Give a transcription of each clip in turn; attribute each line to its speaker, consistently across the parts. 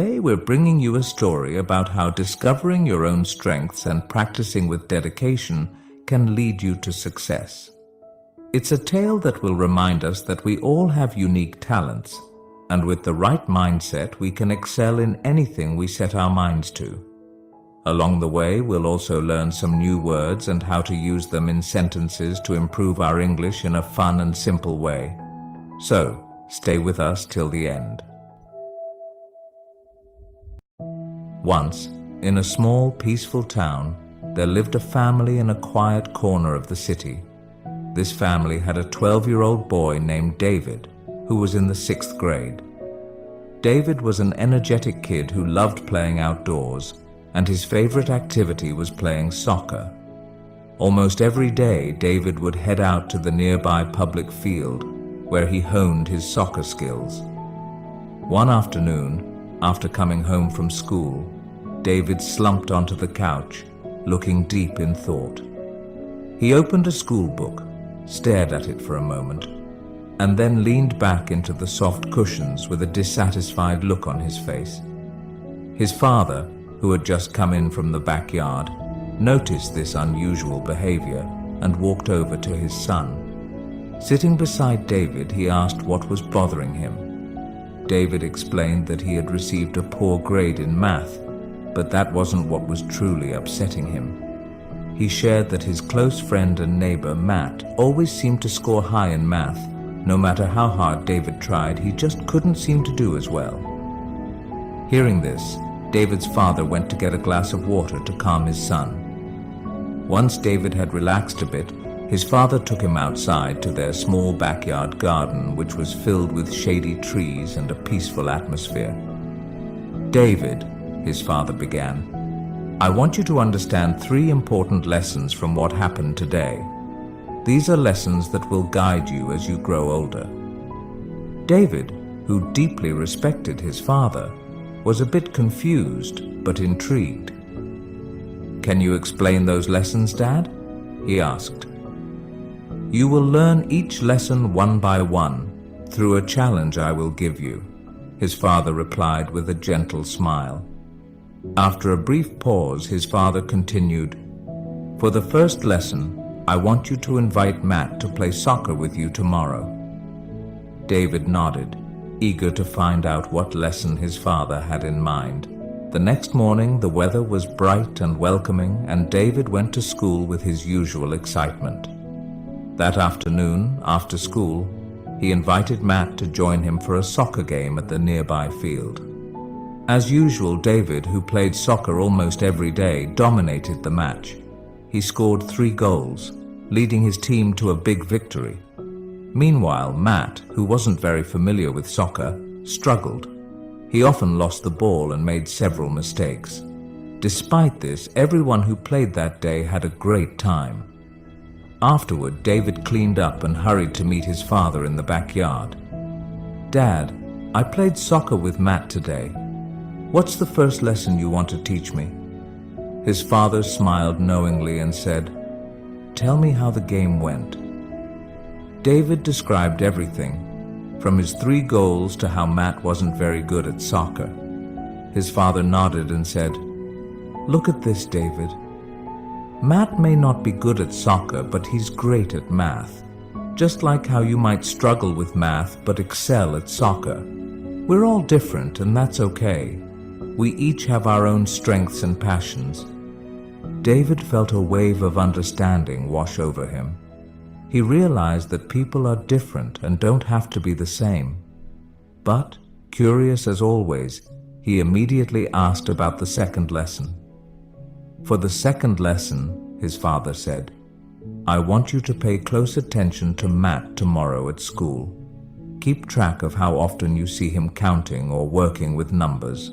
Speaker 1: Today we're bringing you a story about how discovering your own strengths and practicing with dedication can lead you to success. It's a tale that will remind us that we all have unique talents, and with the right mindset we can excel in anything we set our minds to. Along the way, we'll also learn some new words and how to use them in sentences to improve our English in a fun and simple way. So, stay with us till the end. Once, in a small, peaceful town, there lived a family in a quiet corner of the city. This family had a 12-year-old boy named David, who was in the 6th grade. David was an energetic kid who loved playing outdoors, and his favorite activity was playing soccer. Almost every day, David would head out to the nearby public field, where he honed his soccer skills. One afternoon, after coming home from school, David slumped onto the couch, looking deep in thought. He opened a school book, stared at it for a moment, and then leaned back into the soft cushions with a dissatisfied look on his face. His father, who had just come in from the backyard, noticed this unusual behavior and walked over to his son. Sitting beside David, he asked what was bothering him. David explained that he had received a poor grade in math, but that wasn't what was truly upsetting him. He shared that his close friend and neighbor, Matt, always seemed to score high in math. No matter how hard David tried, he just couldn't seem to do as well. Hearing this, David's father went to get a glass of water to calm his son. Once David had relaxed a bit, his father took him outside to their small backyard garden, which was filled with shady trees and a peaceful atmosphere. "David," his father began, "I want you to understand 3 important lessons from what happened today. These are lessons that will guide you as you grow older." David, who deeply respected his father, was a bit confused but intrigued. "Can you explain those lessons, Dad?" he asked. "You will learn each lesson one by one through a challenge I will give you," his father replied with a gentle smile. After a brief pause, his father continued, "For the first lesson, I want you to invite Matt to play soccer with you tomorrow." David nodded, eager to find out what lesson his father had in mind. The next morning, the weather was bright and welcoming, and David went to school with his usual excitement. That afternoon, after school, he invited Matt to join him for a soccer game at the nearby field. As usual, David, who played soccer almost every day, dominated the match. He scored 3 goals, leading his team to a big victory. Meanwhile, Matt, who wasn't very familiar with soccer, struggled. He often lost the ball and made several mistakes. Despite this, everyone who played that day had a great time. Afterward, David cleaned up and hurried to meet his father in the backyard. "Dad, I played soccer with Matt today. What's the first lesson you want to teach me?" His father smiled knowingly and said, "Tell me how the game went." David described everything, from his 3 goals to how Matt wasn't very good at soccer. His father nodded and said, "Look at this, David. Matt may not be good at soccer, but he's great at math. Just like how you might struggle with math but excel at soccer. We're all different, and that's okay. We each have our own strengths and passions." David felt a wave of understanding wash over him. He realized that people are different and don't have to be the same. But, curious as always, he immediately asked about the second lesson. "For the second lesson," his father said, "I want you to pay close attention to Matt tomorrow at school. Keep track of how often you see him counting or working with numbers."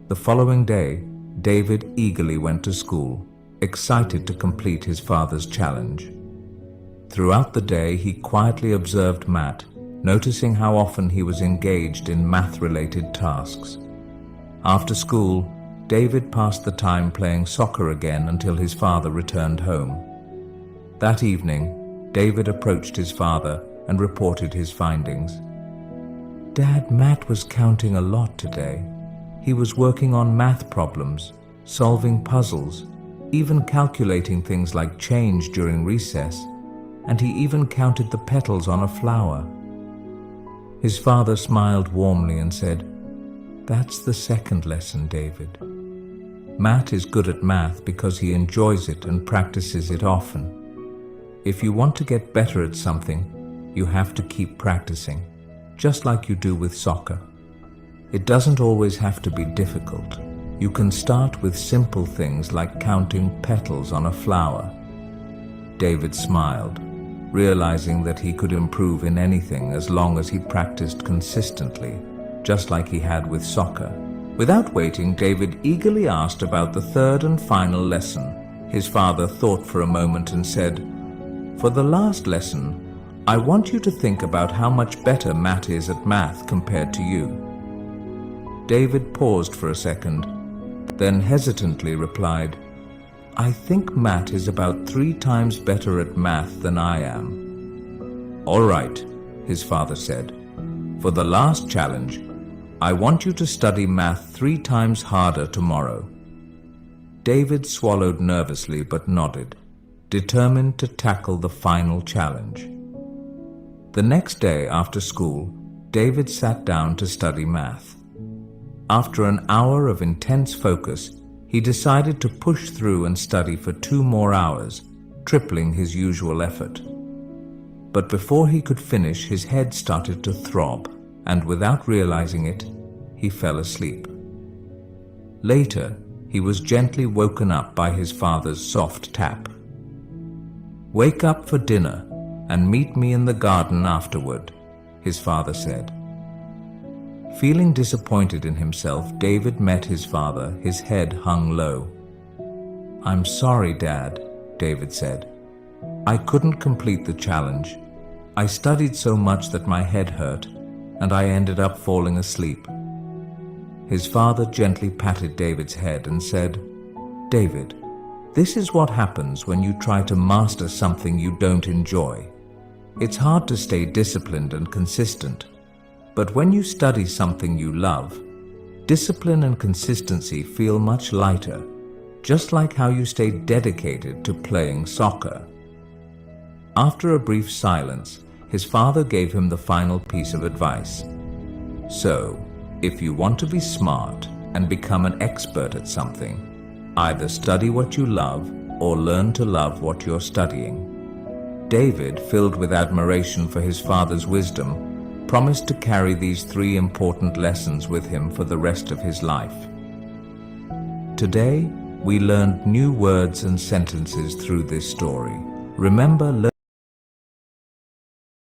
Speaker 1: The following day, David eagerly went to school, excited to complete his father's challenge. Throughout the day, he quietly observed Matt, noticing how often he was engaged in math-related tasks. After school, David passed the time playing soccer again until his father returned home. That evening, David approached his father and reported his findings. Dad, Matt was counting a lot today. He was working on math problems, solving puzzles, even calculating things like change during recess, and he even counted the petals on a flower. His father smiled warmly and said, "That's the second lesson, David. Matt is good at math because he enjoys it and practices it often. If you want to get better at something, you have to keep practicing, just like you do with soccer. It doesn't always have to be difficult. You can start with simple things like counting petals on a flower." David smiled, realizing that he could improve in anything as long as he practiced consistently, just like he had with soccer. Without waiting, David eagerly asked about the third and final lesson. His father thought for a moment and said, "For the last lesson, I want you to think about how much better Matt is at math compared to you." David paused for a second, then hesitantly replied, "I think Matt is about 3 times better at math than I am." "All right," his father said. "For the last challenge, I want you to study math 3 times harder tomorrow." David swallowed nervously but nodded, determined to tackle the final challenge. The next day after school, David sat down to study math. After an hour of intense focus, he decided to push through and study for 2 more hours, tripling his usual effort. But before he could finish, his head started to throb, and without realizing it, he fell asleep. Later, he was gently woken up by his father's soft tap. "Wake up for dinner and meet me in the garden afterward," his father said. Feeling disappointed in himself, David met his father, his head hung low. "I'm sorry, Dad," David said. "I couldn't complete the challenge. I studied so much that my head hurt, and I ended up falling asleep." His father gently patted David's head and said, "David, this is what happens when you try to master something you don't enjoy. It's hard to stay disciplined and consistent. But when you study something you love, discipline and consistency feel much lighter, just like how you stay dedicated to playing soccer." After a brief silence, his father gave him the final piece of advice. "So, if you want to be smart and become an expert at something, either study what you love or learn to love what you're studying." David, filled with admiration for his father's wisdom, promised to carry these 3 important lessons with him for the rest of his life. Today, we learned new words and sentences through this story. Remember,